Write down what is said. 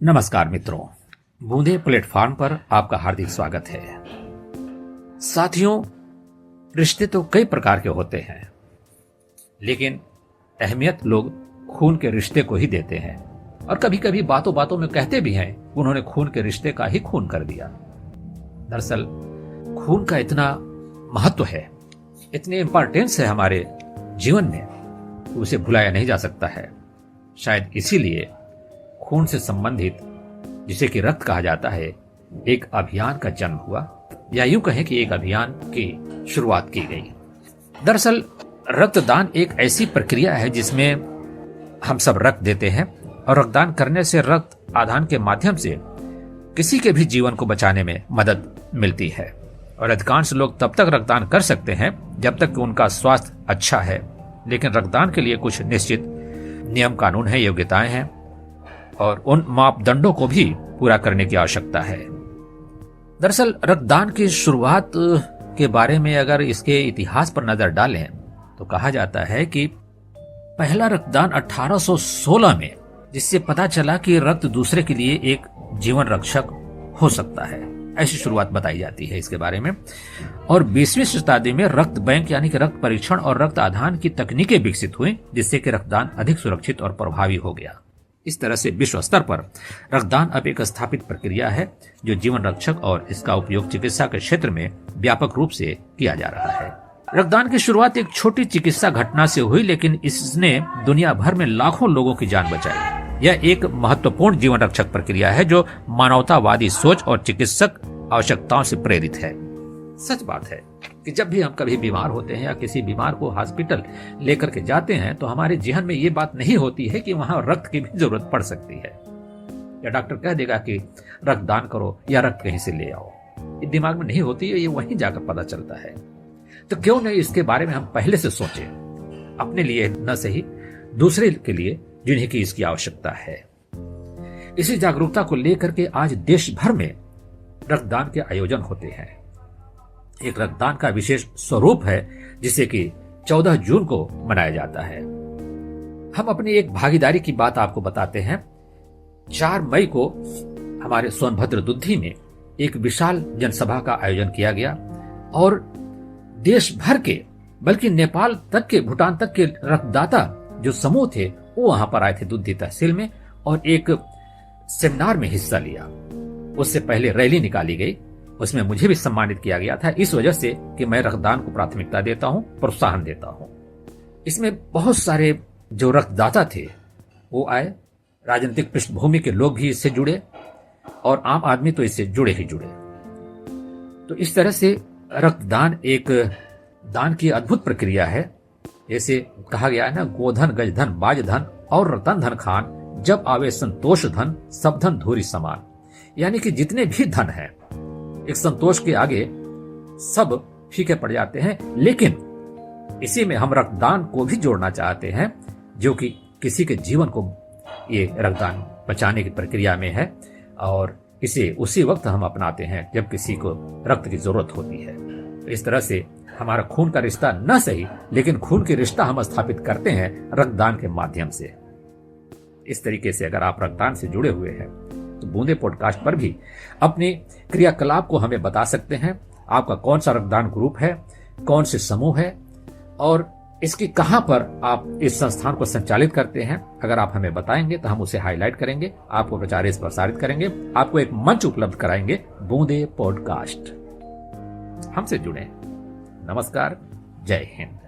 नमस्कार मित्रों, बूंदे प्लेटफॉर्म पर आपका हार्दिक स्वागत है। साथियों, रिश्ते तो कई प्रकार के होते हैं, लेकिन अहमियत लोग खून के रिश्ते को ही देते हैं और कभी कभी बातों बातों में कहते भी हैं उन्होंने खून के रिश्ते का ही खून कर दिया। दरअसल खून का इतना महत्व है, इतनी इंपॉर्टेंस है हमारे जीवन में, तो उसे भुलाया नहीं जा सकता है। शायद इसीलिए खून से संबंधित, जिसे कि रक्त कहा जाता है, एक अभियान का जन्म हुआ, या यूं कहें कि एक अभियान की शुरुआत की गई। दरअसल रक्तदान एक ऐसी प्रक्रिया है जिसमें हम सब रक्त देते हैं और रक्तदान करने से रक्त आदान के माध्यम से किसी के भी जीवन को बचाने में मदद मिलती है। और अधिकांश लोग तब तक रक्तदान कर सकते हैं जब तक कि उनका स्वास्थ्य अच्छा है, लेकिन रक्तदान के लिए कुछ निश्चित नियम कानून है, योग्यताएं हैं और उन मापदंडों को भी पूरा करने की आवश्यकता है। दरअसल रक्तदान की शुरुआत के बारे में अगर इसके इतिहास पर नजर डालें तो कहा जाता है कि पहला रक्तदान 1816 में, जिससे पता चला कि रक्त दूसरे के लिए एक जीवन रक्षक हो सकता है, ऐसी शुरुआत बताई जाती है इसके बारे में। और 20वीं शताब्दी में रक्त बैंक यानी कि रक्त परीक्षण और रक्त आदान की तकनीकें विकसित हुई, जिससे कि रक्तदान अधिक सुरक्षित और प्रभावी हो गया। इस तरह से विश्व स्तर पर रक्तदान अब एक स्थापित प्रक्रिया है जो जीवन रक्षक, और इसका उपयोग चिकित्सा के क्षेत्र में व्यापक रूप से किया जा रहा है। रक्तदान की शुरुआत एक छोटी चिकित्सा घटना से हुई, लेकिन इसने दुनिया भर में लाखों लोगों की जान बचाई। यह एक महत्वपूर्ण जीवन रक्षक प्रक्रिया है जो मानवतावादी सोच और चिकित्सक आवश्यकताओं से प्रेरित है। सच बात है कि जब भी हम कभी बीमार होते हैं या किसी बीमार को हॉस्पिटल लेकर के जाते हैं तो हमारे जहन में ये बात नहीं होती है कि वहां रक्त की भी जरूरत पड़ सकती है, या डॉक्टर कह देगा कि रक्तदान करो या रक्त कहीं से ले आओ। ये दिमाग में नहीं होती है, ये वहीं जाकर पता चलता है। तो क्यों नहीं इसके बारे में हम पहले से सोचें, अपने लिए न सही दूसरे के लिए जिन्हें की इसकी आवश्यकता है। इसी जागरूकता को लेकर के आज देश भर में रक्तदान के आयोजन होते हैं। एक रक्तदान का विशेष स्वरूप है जिसे कि 14 जून को मनाया जाता है। हम अपनी एक भागीदारी की बात आपको बताते हैं। 4 मई को हमारे सोनभद्र दुद्धी में एक विशाल जनसभा का आयोजन किया गया और देश भर के, बल्कि नेपाल तक के, भूटान तक के रक्तदाता जो समूह थे वो वहां पर आए थे दुद्धी तहसील में और एक सेमिनार में हिस्सा लिया। उससे पहले रैली निकाली गई, उसमें मुझे भी सम्मानित किया गया था, इस वजह से कि मैं रक्तदान को प्राथमिकता देता हूं, प्रोत्साहन देता हूं। इसमें बहुत सारे जो रक्तदाता थे वो आए, राजनीतिक पृष्ठभूमि के लोग भी इससे जुड़े और आम आदमी तो इससे जुड़े ही जुड़े। तो इस तरह से रक्तदान एक दान की अद्भुत प्रक्रिया है। जैसे कहा गया है ना, गोधन गजधन बाजधन और रतन धन खान, जब आवे संतोष धन सब धन धूरी समान। यानी कि जितने भी धन है एक संतोष के आगे सब फीके पड़ जाते हैं, लेकिन इसी में हम रक्तदान को भी जोड़ना चाहते हैं जो कि किसी के जीवन को ये रक्तदान बचाने की प्रक्रिया में है, और इसे उसी वक्त हम अपनाते हैं जब किसी को रक्त की जरूरत होती है। तो इस तरह से हमारा खून का रिश्ता न सही, लेकिन खून की रिश्ता हम स्थापित करते हैं रक्तदान के माध्यम से। इस तरीके से अगर आप रक्तदान से जुड़े हुए हैं तो बूंदे पॉडकास्ट पर भी अपने क्रियाकलाप को हमें बता सकते हैं। आपका कौन सा रक्तदान ग्रुप है, कौन से समूह है और इसकी कहां पर आप इस संस्थान को संचालित करते हैं। अगर आप हमें बताएंगे तो हम उसे हाईलाइट करेंगे, आपको प्रचार प्रसारित करेंगे, आपको एक मंच उपलब्ध कराएंगे, बूंदे पॉडकास्ट। हमसे जुड़े। नमस्कार, जय हिंद।